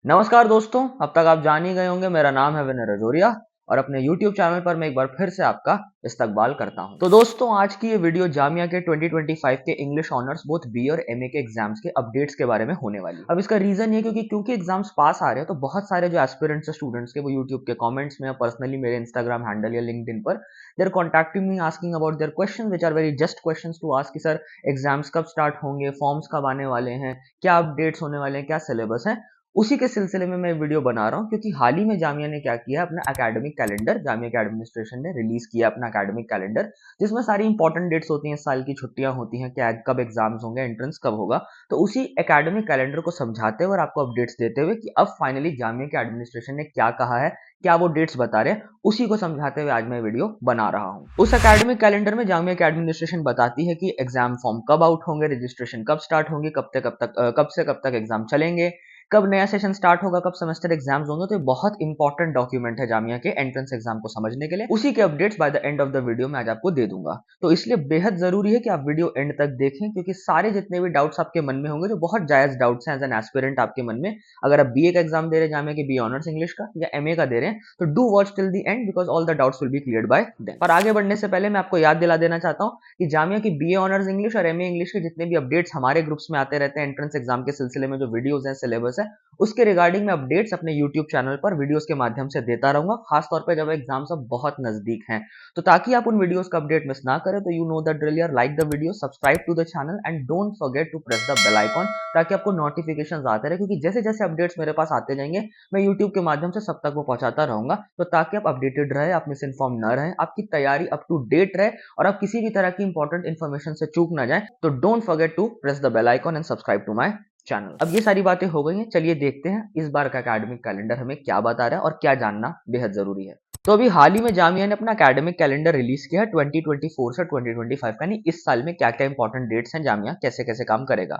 नमस्कार दोस्तों, अब तक आप जान ही गए होंगे मेरा नाम है विनय रजोरिया और अपने YouTube चैनल पर मैं एक बार फिर से आपका इस्तकबाल करता हूं। तो दोस्तों, आज की ये वीडियो जामिया के 2025 के इंग्लिश ऑनर्स बोथ बी और एमए के एग्जाम्स के अपडेट्स के बारे में होने वाली है। अब इसका रीजन ये क्योंकि एग्जाम्स पास आ रहे हैं, तो बहुत सारे जो एस्पिरेंट्स है स्टूडेंट्स के, वो यूट्यूब के कमेंट्स में या पर्सनली मेरे इंस्टाग्राम हैंडल या लिंक्डइन पर there contacting me asking about their question which are very just question to ask कि सर एग्जाम्स कब स्टार्ट होंगे, फॉर्म्स कब आने वाले हैं, क्या अपडेट्स होने वाले हैं, क्या सिलेबस है। उसी के सिलसिले में मैं वीडियो बना रहा हूं क्योंकि हाल ही में जामिया ने क्या किया, अपना एकेडमिक कैलेंडर, जामिया के एडमिनिस्ट्रेशन ने रिलीज किया अपना एकेडमिक कैलेंडर, जिसमें सारी इंपॉर्टेंट डेट्स होती हैं, साल की छुट्टियां होती हैं, क्या कब एग्जाम्स होंगे, एंट्रेंस कब होगा। तो उसी एकेडमिक कैलेंडर को समझाते हुए और आपको अपडेट्स देते हुए कि अब फाइनली जामिया के एडमिनिस्ट्रेशन ने क्या कहा है, क्या वो डेट्स बता रहे हैं, उसी को समझाते हुए आज मैं वीडियो बना रहा हूं। उस एकेडमिक कैलेंडर में जामिया के एडमिनिस्ट्रेशन बताती है कि एग्जाम फॉर्म कब आउट होंगे, रजिस्ट्रेशन कब स्टार्ट होंगे, कब से कब तक एग्जाम चलेंगे, कब नया सेशन स्टार्ट होगा, कब सेमेस्टर एग्जाम्स होंगे। तो ये बहुत इंपॉर्टेंट डॉक्यूमेंट है जामिया के एंट्रेंस एग्जाम को समझने के लिए। उसी के updates by the end of the video में आज आपको दे दूंगा। तो इसलिए बेहद जरूरी है कि आप वीडियो एंड तक देखें, क्योंकि सारे जितने भी डाउट्स आपके मन में होंगे, जो बहुत जायज डाउट्स हैं एज एन एस्पिरेंट आपके मन में, अगर आप बीए का एग्जाम दे रहे हैं जामिया के, बी ऑनर्स इंग्लिश का या एमए का दे रहे हैं, तो do watch till the end because all the doubts will be cleared by then. और आगे बढ़ने से पहले मैं आपको याद दिला देना चाहता हूं कि जामिया की बीए ऑनर्स इंग्लिश और एमए इंग्लिश के जितने भी अपडेट्स हमारे ग्रुप्स में आते रहते हैं एंट्रेंस एग्जाम के सिलसिले में, जो वीडियोस हैं, सिलेबस है, उसके रिगार्डिंग मैं अपडेट्स अपने YouTube चैनल पर वीडियोस के माध्यम से देता रहूंगा, खास तौर पे जब एग्जाम सब बहुत नजदीक हैं। तो ताकि आप उन वीडियोस का अपडेट मिस ना करें, तो यू नो द ड्रिल यार, like the video, subscribe to the channel and don't forget to press the bell icon, ताकि आपको नोटिफिकेशंस आते रहे, क्योंकि जैसे जैसे अपडेट्स मेरे पास आते जाएंगे मैं YouTube के माध्यम से सब तक वो पहुंचाता रहूंगा। तो ताकि आप अपडेटेड रहे, आप मिस इन्फॉर्म न रहे, आपकी तैयारी अप टू डेट रहे और आप किसी भी तरह की इंपॉर्टेंट इन्फॉर्मेशन से चूक ना जाए। तो don't forget to press the bell icon and subscribe to my channel. अब ये सारी बातें हो गई हैं, चलिए देखते हैं इस बार का एकेडमिक कैलेंडर हमें क्या बता रहा है और क्या जानना बेहद जरूरी है। तो अभी हाल ही में जामिया ने अपना एकेडमिक कैलेंडर रिलीज किया है 2024 से 2025 का, नहीं इस साल में क्या क्या इंपॉर्टेंट डेट्स हैं, जामिया कैसे कैसे काम करेगा।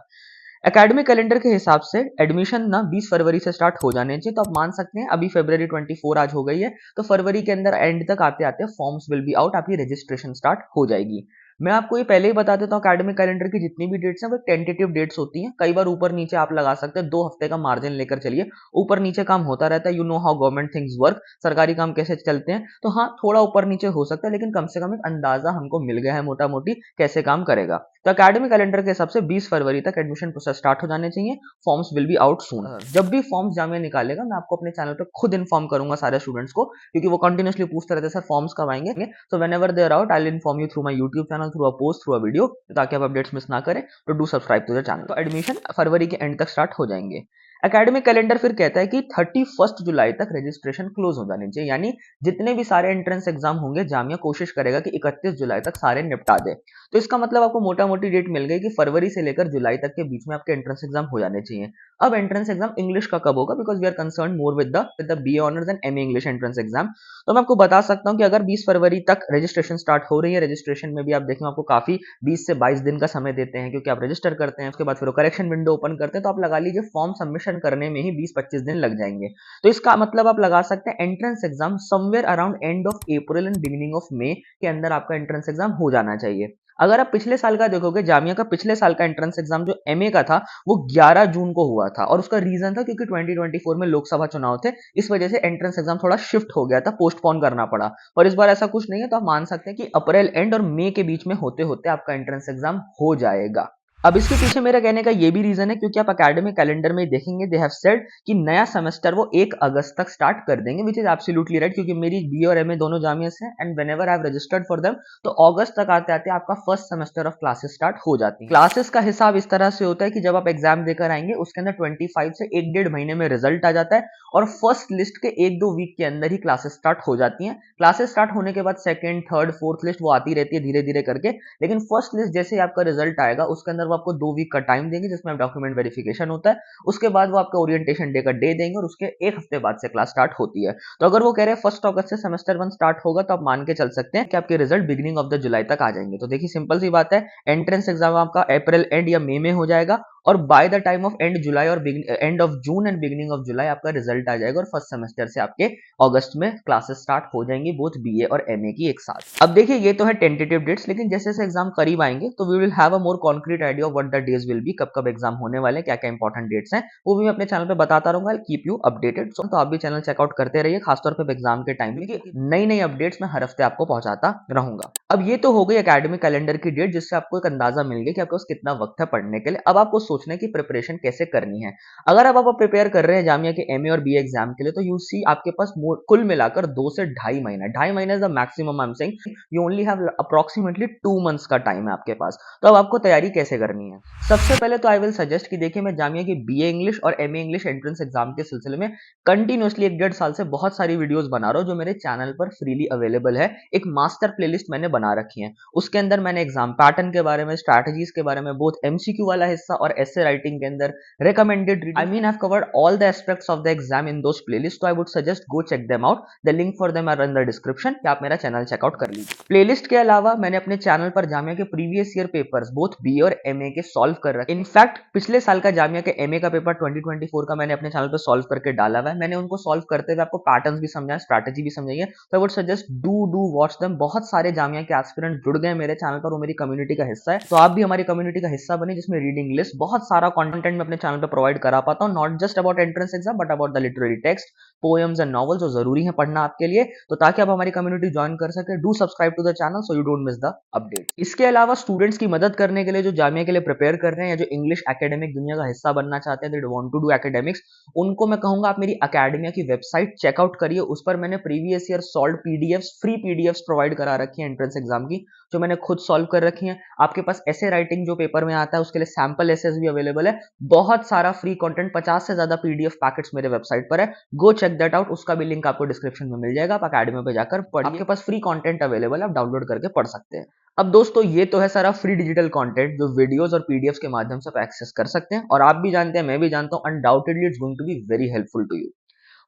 एकेडमिक कैलेंडर के हिसाब से एडमिशन ना 20 फरवरी से स्टार्ट हो जाने चाहिए। तो आप मान सकते हैं अभी फरवरी 24 आज हो गई है, तो फरवरी के अंदर एंड तक आते आते फॉर्म्स विल बी आउट, आपकी रजिस्ट्रेशन स्टार्ट हो जाएगी। मैं आपको ये पहले ही बता देता हूँ, एकेडमिक कैलेंडर की जितनी भी डेट्स हैं वो टेंटेटिव डेट्स होती हैं, कई बार ऊपर नीचे आप लगा सकते हैं, 2 हफ्ते का मार्जिन लेकर चलिए, ऊपर नीचे काम होता रहता है। You know how government things work, सरकारी काम कैसे चलते हैं। तो हाँ, थोड़ा ऊपर नीचे हो सकता है, लेकिन कम से कम एक अंदाजा हमको मिल गया है मोटा मोटी कैसे काम करेगा। तो एकेडमिक कैलेंडर के हिसाब से 20 फरवरी तक एडमिशन प्रोसेस स्टार्ट हो जाने चाहिए, forms will be out soon. जब भी फॉर्म्स जामिया निकालेगा, मैं आपको अपने चैनल पे खुद इन्फॉर्म करूंगा सारे स्टूडेंट्स को, क्योंकि वो कंटिन्यूअसली पूछते रहते हैं सर फॉर्म्स कब आएंगे। So whenever they are out I will inform you through my YouTube channel, through a post, through a video, ताकि आप अपडेट्स मिस ना करें। तो do subscribe to the channel. तो एडमिशन फरवरी के एंड तक स्टार्ट हो जाएंगे। एकेडमिक कैलेंडर फिर कहता है कि 31 जुलाई तक रजिस्ट्रेशन क्लोज हो जानी चाहिए, यानी जितने भी सारे एंट्रेंस एग्जाम होंगे जामिया कोशिश करेगा कि 31 जुलाई तक सारे निपटा दे। तो इसका मतलब आपको मोटा मोटी डेट मिल गई कि फरवरी से लेकर जुलाई तक के बीच में आपके एंट्रेंस एग्जाम हो जाने चाहिए। अब एंट्रेंस एग्जाम इंग्लिश का कब होगा, because we are concern more with the BA honours and MA English entrance exam. तो मैं आपको बता सकता हूं कि अगर 20 फरवरी तक रजिस्ट्रेशन स्टार्ट हो रही है, रजिस्ट्रेशन में भी आप देखें आपको काफी 20 से 22 दिन का समय देते हैं, क्योंकि आप रजिस्टर करते हैं, उसके बाद फिर करेक्शन विंडो ओपन करते हैं, तो आप लगा लीजिए फॉर्म सबमिशन करने में ही 20-25 दिन लग जाएंगे। तो इसका मतलब आप लगा सकते हैं entrance exam somewhere around end of April and beginning of May के अंदर आपका एंट्रेंस एग्जाम हो जाना चाहिए। अगर आप पिछले साल का देखोगे, जामिया का पिछले साल का एंट्रेंस एग्जाम जो एमए का था, वो 11 जून को हुआ था, और उसका रीजन था क्योंकि 2024 में लोकसभा चुनाव थे, इस वजह से एंट्रेंस एग्जाम थोड़ा शिफ्ट हो गया था, पोस्टपोन करना पड़ा। और इस बार ऐसा कुछ नहीं है, तो आप मान सकते हैं कि अप्रैल एंड और मई के बीच में होते होते आपका एंट्रेंस एग्जाम हो जाएगा। अब इसके पीछे मेरा कहने का ये भी रीजन है, क्योंकि आप एकेडमिक कैलेंडर में देखेंगे दे हैव सेड कि नया सेमेस्टर वो 1 अगस्त तक स्टार्ट कर देंगे, विच इज एब्सोल्युटली राइट, क्योंकि मेरी बी और एमए दोनों जामिया से and whenever I have registered for them, तो अगस्त तक आते आते आपका first semester of classes start हो जाती है। क्लासेस का हिसाब इस तरह से होता है कि जब आप एग्जाम देकर आएंगे, उसके अंदर 25 से 1-1.5 महीने में रिजल्ट आ जाता है, और फर्स्ट लिस्ट के 1-2 वीक के अंदर ही क्लासेस स्टार्ट हो जाती हैं। क्लासेस स्टार्ट होने के बाद सेकंड, थर्ड, फोर्थ लिस्ट वो आती रहती है धीरे धीरे करके, लेकिन फर्स्ट लिस्ट जैसे ही आपका रिजल्ट आएगा, उसके अंदर वो आपको 2 वीक का टाइम देंगे, जिसमें डॉक्यूमेंट वेरिफिकेशन होता है। उसके बाद वो आपका ओरिएंटेशन डे का डे देंगे, और उसके 1 हफ्ते बाद से क्लास स्टार्ट होती है। तो अगर वो कह रहे हैं 1 अगस्त से सेमेस्टर 1 स्टार्ट होगा, तो आप मान के चल सकते हैं कि आपके रिजल्ट बिगिनिंग ऑफ द जुलाई तक आ जाएंगे। तो देखिए सिंपल सी बात है, एंट्रेंस एग्जाम आपका अप्रैल एंड या मई में हो जाएगा, और by the time of end July और end of June and beginning of July आपका रिजल्ट आ जाएगा और फर्स्ट सेमेस्टर से आपके अगस्त में क्लासेस स्टार्ट हो जाएंगी बोथ बीए और एमए की एक साथ। अब देखिए ये तो है टेंटेटिव डेट्स, लेकिन जैसे जैसे एग्जाम करीब आएंगे तो we will have a more concrete idea of what the days will be, कब कब एग्जाम होने वाले, क्या क्या इंपॉर्टेंट डेट्स हैं, वो भी मैं अपने चैनल पे बताता रहूंगा। आई कीप यू अपडेटेड, तो आप भी चैनल चेकआउट करते रहिए, खासतौर पर एग्जाम के टाइम में नई नई अपडेट्स मैं हर हफ्ते आपको पहुंचाता रहूंगा। अब ये तो हो गई एकेडमिक कैलेंडर की डेट, जिससे आपको एक अंदाजा मिल गया कि आपके पास कितना वक्त है पढ़ने के लिए। अब आपको सोचना है कि प्रिपरेशन कैसे करनी है। अगर आप प्रिपेयर कर रहे हैं जामिया के एमए और बीए एग्जाम के लिए, तो यू सी आपके पास कुल मिलाकर 2 से ढाई महीना, ढाई महीने is the maximum, I am saying you only have approximately 2 months का टाइम है आपके पास। तो अब आपको तैयारी कैसे करनी है? सबसे पहले तो आई विल सजेस्ट कि देखिए मैं जामिया की बीए इंग्लिश और एमए इंग्लिश एंट्रेंस एग्जाम के सिलसिले में कंटिन्यूअसली 1 डेढ़ साल से बहुत सारी वीडियोस बना रहा हूं, जो मेरे चैनल पर फ्रीली अवेलेबल है। एक मास्टर प्लेलिस्ट मैंने बना रखी है, उसके अंदर मैंने एग्जाम पैटर्न के बारे में, स्ट्रैटेजीज के बारे में, बोथ एमसीक्यू वाला हिस्सा और एसे राइटिंग के अंदर recommended reading. I mean, I've covered all the aspects of the exam in those playlists, so I would suggest go check them out. The link for them are in the description. या आप मेरा channel checkout कर लीजिए। Playlist के अलावा मैंने अपने channel पर जामिया के previous year papers both B और एमए के सॉल्व कर रखे। इनफैक्ट पिछले साल का जामिया के एमए का पेपर 2024 का मैंने अपने चैनल पर सॉल्व करके डाला हुआ है। मैंने उनको सॉल्व करते हुए आपको पैटर्न्स भी समझाया, स्ट्रैटेजी भी समझाई है, तो I would suggest do watch them. बहुत सारे जामिया के एस्पिरेंट जुड़ गए मेरे चैनल पर, वो मेरी कम्युनिटी का हिस्सा है, तो आप भी हमारी कम्युनिटी का हिस्सा बने, जिसमें रीडिंग लिस्ट, बहुत सारा कंटेंट मैं अपने चैनल पर प्रोवाइड करा पाता हूं, not just about entrance exam but about the literary text, poems and novels, जो जरूरी है पढ़ना आपके लिए, तो ताकि आप हमारी कम्युनिटी ज्वाइन कर सके। Do subscribe to the channel so you don't miss the update. इसके अलावा स्टूडेंट्स की मदद करने के लिए जो जामिया के लिए प्रिपेयर कर रहे हैं या जो इंग्लिश एकेडमिक दुनिया का हिस्सा बनना चाहते हैं, they want to do academics, उनको मैं कहूंगा आप मेरी अकेडमिया की वेबसाइट चेकआउट करिए। उस पर मैंने previous year solve PDFs, free PDFs provide करा रखी है एंट्रेंस एग्जाम की, जो मैंने खुद सॉल्व कर रखी है। आपके पास ऐसे राइटिंग जो पेपर में आता है उसके लिए सैंपल एसेस भी अवेलेबल है, बहुत सारा फ्री कंटेंट, 50 से ज्यादा पीडीएफ पैकेट्स मेरे वेबसाइट पर है। गो चेक दैट आउट, उसका भी लिंक आपको डिस्क्रिप्शन में मिल जाएगा। आप अकेडमी पे जाकर पढ़िए, आपके पास फ्री कंटेंट अवेलेबल है, आप डाउनलोड करके पढ़ सकते हैं। अब दोस्तों ये तो है सारा फ्री डिजिटल कंटेंट जो वीडियोस और पीडीएफ के माध्यम से आप एक्सेस कर सकते हैं, और आप भी जानते हैं, मैं भी जानता हूं, undoubtedly it's going to be very helpful to you.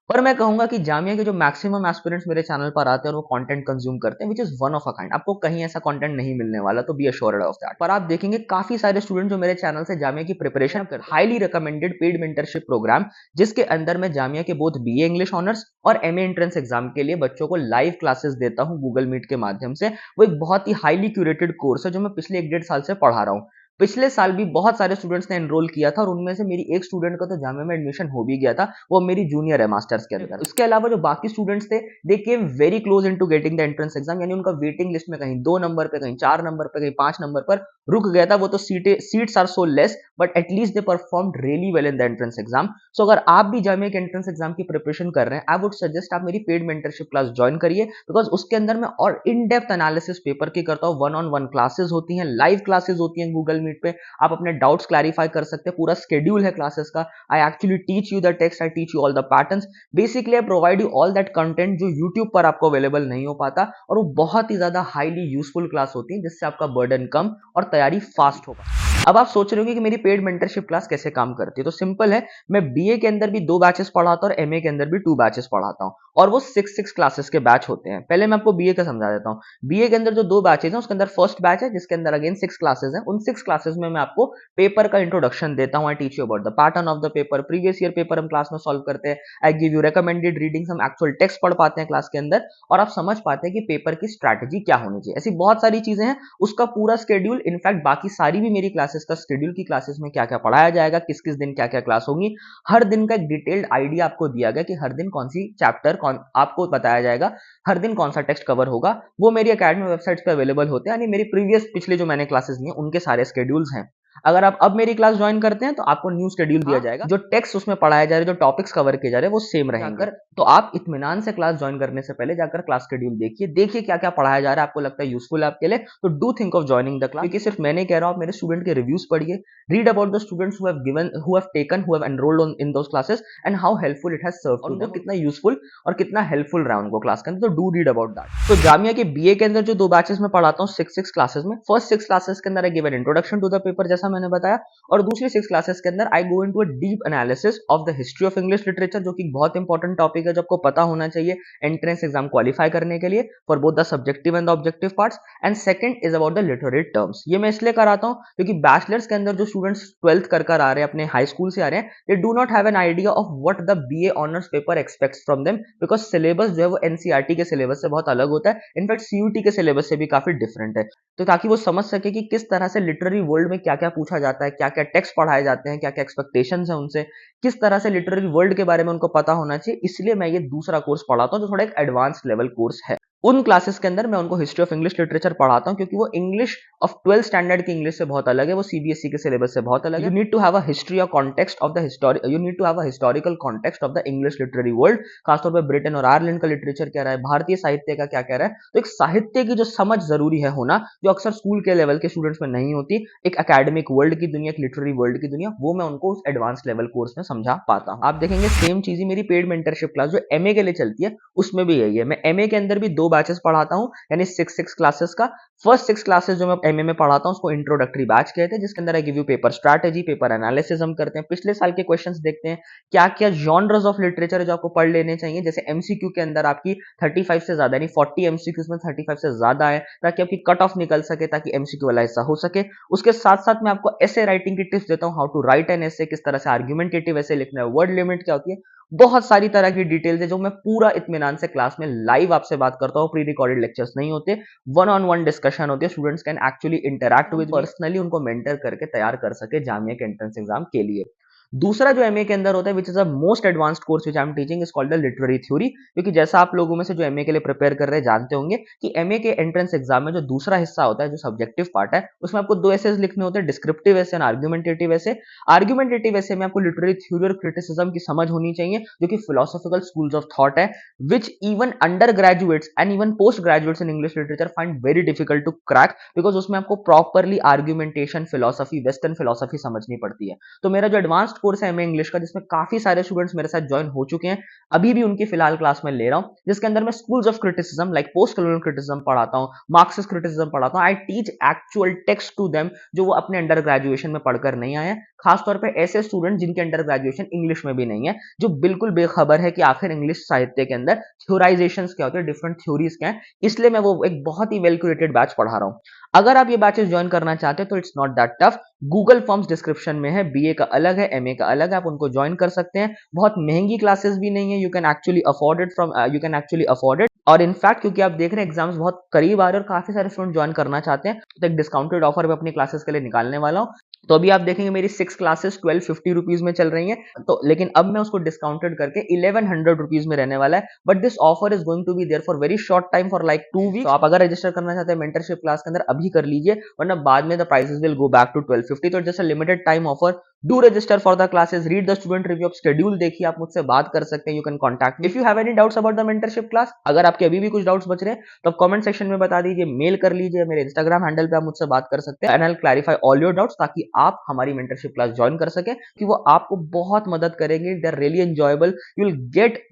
पर मैं कहूंगा कि जामिया के जो मैक्सिमम एस्पिरेंट्स मेरे चैनल पर आते हैं और वो कंटेंट कंज्यूम करते हैं, which is one of a kind, आपको कहीं ऐसा कंटेंट नहीं मिलने वाला, तो बी अश्योर्ड ऑफ दैट। पर आप देखेंगे काफी सारे स्टूडेंट जो मेरे चैनल से जामिया की प्रिपरेशन करते हैं, highly recommended paid mentorship program, जिसके अंदर मैं जामिया के बोथ बीए इंग्लिश ऑनर्स और एमए एंट्रेंस एग्जाम के लिए बच्चों को लाइव क्लासेस देता हूं गूगल मीट के माध्यम से। वो एक बहुत ही हाईली क्यूरेटेड कोर्स है जो मैं पिछले 1 डेढ़ साल से पढ़ा रहा हूं। पिछले साल भी बहुत सारे स्टूडेंट्स ने एनरोल किया था, और उनमें से मेरी एक स्टूडेंट का तो जामिया में एडमिशन हो भी गया था, वो मेरी जूनियर है मास्टर्स के अंदर। उसके अलावा जो बाकी स्टूडेंट्स थे, they came very close into getting the entrance exam, यानी उनका वेटिंग लिस्ट में कहीं 2 नंबर पे, कहीं 4 नंबर पे, कहीं 5 नंबर पर रुक गया था। वो तो seats are so less, but at least they performed really well in the entrance exam. So अगर आप भी जामिया के एंट्रेंस एग्जाम की प्रिपरेशन कर रहे हैं, आई वुड सजेस्ट आप मेरी पेड मेंटरशिप क्लास ज्वाइन करिए, बिकॉज उसके अंदर मैं और इन डेप्थ एनालिसिस पेपर की करता हूँ। 1-on-1 क्लासेस होती हैं, लाइव क्लासेस होती हैं गूगल मीट पे, आप अपने डाउट्स क्लैरिफाई कर सकते हैं, पूरा शेड्यूल है क्लासेस का। I actually teach you the text, I teach you all the patterns, basically I provide you all that content जो यूट्यूब पर आपको अवेलेबल नहीं हो पाता, और वो बहुत ही ज्यादा हाईली यूजफुल क्लास होती है, जिससे आपका बर्डन कम और तैयारी फास्ट होगा। अब आप सोच रहे होंगे कि मेरी पेड मेंटरशिप क्लास कैसे काम करती है, तो सिंपल है, मैं बीए के अंदर भी 2 बैचेस पढ़ाता हूं और एमए के अंदर भी 2 बैचेस पढ़ाता हूं, और वो 6 क्लासेस के बैच होते हैं। पहले मैं आपको बीए का समझा देता हूं। बीए के अंदर जो 2 बैचेस हैं, उसके अंदर फर्स्ट बैच है जिसके अंदर अगेन 6 क्लासेस हैं। उन 6 क्लासेस में मैं आपको पेपर का इंट्रोडक्शन देता हूं, I teach you about the pattern of the paper, previous year paper हम क्लास में सॉल्व करते हैं, I give you recommended readings, हम एक्चुअल टेक्स्ट पढ़ पाते हैं क्लास के अंदर, और आप समझ पाते हैं कि पेपर की स्ट्रैटेजी क्या होनी चाहिए। ऐसी बहुत सारी चीजें हैं, उसका पूरा शेड्यूल, इनफैक्ट बाकी सारी भी मेरी क्लासेस का शेड्यूल, की क्लासेस में क्या क्या पढ़ाया जाएगा, किस किस दिन क्या क्या क्लास होगी, हर दिन का एक डिटेल्ड आइडिया आपको दिया गया कि हर दिन कौन सी चैप्टर आपको बताया जाएगा, हर दिन कौन सा टेक्स्ट कवर होगा। वो मेरी अकेडमी वेबसाइट पे अवेलेबल होते हैं, यानी मेरी प्रीवियस पिछले जो मैंने क्लासेस ली हैं उनके सारे शेड्यूल्स हैं। अगर आप अब मेरी क्लास ज्वाइन करते हैं तो आपको न्यू शेड्यूल दिया जाएगा, जो टेक्स्ट उसमें पढ़ाया जा रहा है, जो टॉपिक्स कवर किए जा रहे हैं वो सेम रहेंगे। तो आप इत्मीनान से क्लास ज्वाइन करने से पहले जाकर क्लास शेड्यूल देखिए क्या क्या पढ़ाया जा रहा है, आपको लगता है यूजफुल है आपके लिए, तो do think of joining the class. क्योंकि सिर्फ मैं नहीं कह रहा हूं, आप मेरे स्टूडेंट के रिव्यूज पढ़िए, read about the students who have given, who have taken, who have enrolled in those classes, and how helpful it has served to them, कितना यूजफुल और कितना हेल्पफुल रहा उनको क्लास के अंदर, तो डू रीड अबाउट दैट। तो जामिया के बीए के अंदर जो 2 बैचेस में पढ़ाता हूँ 6 क्लासेस में, फर्स्ट 6 क्लासेस के अंदर I give an introduction to the paper, जैसा मैंने बताया, और दूसरी 6 क्लासेस के अंदर I go into a deep analysis of the history of English literature, जो कि बहुत इंपॉर्टेंट टॉपिक है जो आपको पता होना चाहिए एंट्रेंस एग्जाम क्वालिफाई करने के लिए for both the subjective and the objective parts. And second is about the literary terms. ये मैं इसलिए कराता हूं क्योंकि बैचलर्स के अंदर जो स्टूडेंट्स 12th कर आ रहे हैं, अपने हाई स्कूल से आ रहे हैं, they do not have an idea of what the BA honours paper aspects from them, because syllabus जो है वो एनसीईआरटी के सिलेबस से बहुत अलग होता है, इनफैक्ट सीयूटी के सिलेबस से भी काफी डिफरेंट है। तो ताकि वो समझ सके कि किस तरह से लिटरेरी वर्ल्ड में क्या क्या पूछा जाता है, क्या क्या टेक्स्ट पढ़ाए जाते हैं, क्या क्या एक्सपेक्टेशंस है उनसे, किस तरह से लिटरेरी वर्ल्ड के बारे में उनको पता होना चाहिए, इसलिए मैं ये दूसरा कोर्स पढ़ाता हूं जो थोड़ा एक एडवांस लेवल कोर्स है। उन क्लासेस के अंदर मैं उनको हिस्ट्री ऑफ इंग्लिश लिटरेचर पढ़ाता हूं क्योंकि वो इंग्लिश ऑफ 12th स्टैंडर्ड की इंग्लिश से बहुत अलग है, वो सीबीएसई के सिलेबस से बहुत अलग है। You need to have a history और context of the you need to have a historical context of the English literary world, खासतौर पर ब्रिटेन और आयरलैंड का लिटरेचर क्या रहा है, भारतीय साहित्य का क्या कह रहा है। तो एक साहित्य की जो समझ जरूरी है होना, जो अक्सर स्कूल के लेवल के स्टूडेंट्स में नहीं होती, एक एकेडमिक वर्ल्ड की दुनिया, एक लिटरेरी वर्ल्ड की दुनिया, वो मैं उनको उस एडवांस लेवल कोर्स में समझा पाता हूं। आप देखेंगे सेम चीज ही मेरी पेड मेंटरशिप क्लास जो एमए के लिए चलती है उसमें भी यही है। मैं एमए के अंदर भी 2 बैचेस पढ़ाता हूं, यानी 6 क्लासेस का। फर्स्ट 6 क्लासेस जो मैं एमए में पढ़ाता हूं उसको इंट्रोडक्टरी बैच कहते हैं, जिसके अंदर I give you paper strategy, paper analysis हम करते हैं, पिछले साल के क्वेश्चंस देखते हैं, क्या क्या जॉनर्स ऑफ लिटरेचर है जो आपको पढ़ लेने चाहिए। जैसे एमसीक्यू के अंदर आपकी 35 से ज्यादा, यानी 40 एमसीक्यूज में 35 से ज्यादा है, ताकि आपकी कट ऑफ निकल सके, ताकि एमसीक्यू वाला हिस्सा हो सके। उसके साथ साथ मैं आपको एसे राइटिंग की टिप्स देता हूं, how to write an essay, किस तरह से आर्ग्यूमेंटेटिव एसे लिखना है, वर्ड लिमिट क्या होती है, बहुत सारी तरह की डिटेल्स है जो मैं पूरा इत्मीनान से क्लास में लाइव आपसे बात करता हूं। प्री रिकॉर्डेड लेक्चर्स नहीं होते, वन ऑन वन डिस्कशन होती है, students can actually interact with personally, उनको मेंटर करके तैयार कर सके जामिया के एंट्रेंस एग्जाम के लिए। दूसरा जो एमए के अंदर होता है, which is a most advanced course which I am teaching, is called the literary theory. क्योंकि जैसा आप लोगों में से जो एमए के लिए प्रिपेयर कर रहे हैं जानते होंगे कि एमए के एंट्रेंस एग्जाम में जो दूसरा हिस्सा होता है, जो सब्जेक्टिव पार्ट है, उसमें आपको 2 एसेज लिखने होते हैं, descriptive essay and argumentative essay. Argumentative essay में आपको लिटरेरी थ्योरी और क्रिटिसिज्म की समझ होनी चाहिए, जो कि फिलोसॉफिकल स्कूल्स ऑफ थॉट है, which even undergraduates and even postgraduates in English literature find very difficult to crack, because उसमें आपको properly argumentation, philosophy, western philosophy समझनी पड़ती है। तो मेरा जो एडवांस्ड कोर्स है एमए इंग्लिश का, जिसमें काफी सारे स्टूडेंट्स मेरे साथ ज्वाइन हो चुके हैं, अभी भी उनकी फिलहाल क्लास में ले रहा हूं, जिसके अंदर मैं schools of criticism like post colonial criticism पढ़ाता हूं, मार्क्सिस्ट क्रिटिसिज्म पढ़ाता हूं। I teach actual text to them जो वो अपने अंडर ग्रेजुएशन में पढ़कर नहीं आए हैं, खासतौर पर ऐसे स्टूडेंट जिनके अंडर ग्रेजुएशन इंग्लिश में भी नहीं है, जो बिल्कुल बेखबर है कि आखिर इंग्लिश साहित्य के अंदर थ्योराइजेशंस क्या होते हैं, डिफरेंट थ्योरीज क्या है। इसलिए मैं वो एक बहुत ही वेल क्यूरेटेड बैच पढ़ा रहा हूं। अगर आप ये बैचेस ज्वाइन करना चाहते हैं तो it's not that tough, Google forms description में है, बीए का अलग है, एमए का अलग है, आप उनको ज्वाइन कर सकते हैं। बहुत महंगी क्लासेस भी नहीं है, you can actually afford it you can actually afford it. और इनफैक्ट क्योंकि आप देख रहे हैं एग्जाम्स बहुत करीब आ रहे हैं और काफी सारे स्टूडेंट ज्वाइन करना चाहते हैं, तो एक डिस्काउंटेड ऑफर मैं अपनी क्लासेस के लिए निकालने वाला हूं। तो अभी आप देखेंगे मेरी 6 क्लासेस 1250 रुपीज में चल रही हैं, तो लेकिन अब मैं उसको डिस्काउंटेड करके 1100 रुपीज में रहने वाला है। But this offer is going to be there for very short time, for like 2 weeks. तो आप अगर रजिस्टर करना चाहते हैं मेंटरशिप क्लास के अंदर अभी कर लीजिए, वरना बाद में the prices will go back to 1250। तो just a limited time offer, do register for the classes, read the student review, आप शेड्यूल देखिए, आप मुझसे बात कर सकते हैं, you can contact me if you have any doubts about the mentorship class. अगर आपके अभी भी कुछ डाउट्स बच रहे हैं तो आप कमेंट सेक्शन में बता दीजिए, मेल कर लीजिए, मेरे इंस्टाग्राम हैंडल पे आप मुझसे बात कर सकते हैं, and I will clarify all your doubts, ताकि आप हमारी मेंटरशिप क्लास ज्वाइन कर सके, कि वो आपको बहुत मदद करेंगे। They are really enjoyable, you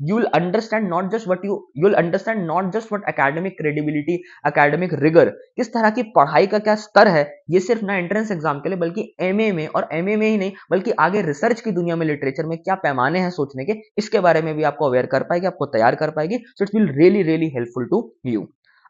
will understand not just what you will understand not just what academic credibility, academic rigour, किस तरह की पढ़ाई का क्या स्तर है, ये सिर्फ ना एंट्रेंस एग्जाम के लिए बल्कि एमए में, और एमए में ही नहीं बल्कि आगे रिसर्च की दुनिया में लिटरेचर में क्या पैमाने हैं सोचने के, इसके बारे में भी आपको अवेयर कर पाएगी, आपको तैयार कर पाएगी। So it's will really really helpful to you.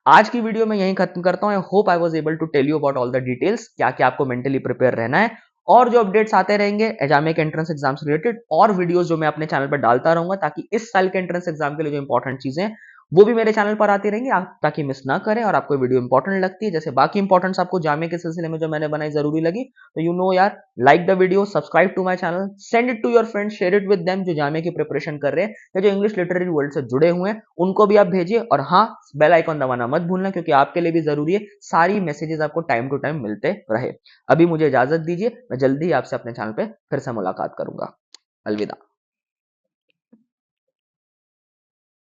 आज की वीडियो में यहीं खत्म करता हूं। I hope I was able to tell you about all the details, क्या क्या आपको मेंटली प्रिपेयर रहना है, और जो अपडेट्स आते रहेंगे एजामे के एंट्रेंस एग्जाम से रिलेटेड, और वीडियोस जो मैं अपने चैनल पर डालता रहूंगा, ताकि इस साल के एंट्रेंस एग्जाम के लिए जो इंपॉर्टेंट चीजें हैं वो भी मेरे चैनल पर आती रहेंगी, आप ताकि मिस ना करें। और आपको वीडियो इंपॉर्टेंट लगती है, जैसे बाकी इंपॉर्टेंट्स आपको जामे के सिलसिले में जो मैंने बनाई जरूरी लगी, तो यू नो यार, like the video, subscribe to my channel, send it to your friends, share it with them जो जामे की प्रिपरेशन कर रहे हैं या जो इंग्लिश लिटरेरी वर्ल्ड से जुड़े हुए हैं, उनको भी आप भेजिए। और हाँ, बेल आइकॉन दबाना मत भूलना, क्योंकि आपके लिए भी जरूरी है सारी मैसेजेस आपको टाइम टू टाइम मिलते रहे। अभी मुझे इजाजत दीजिए, मैं जल्दी ही आपसे अपने चैनल पे फिर से मुलाकात करूंगा। अलविदा।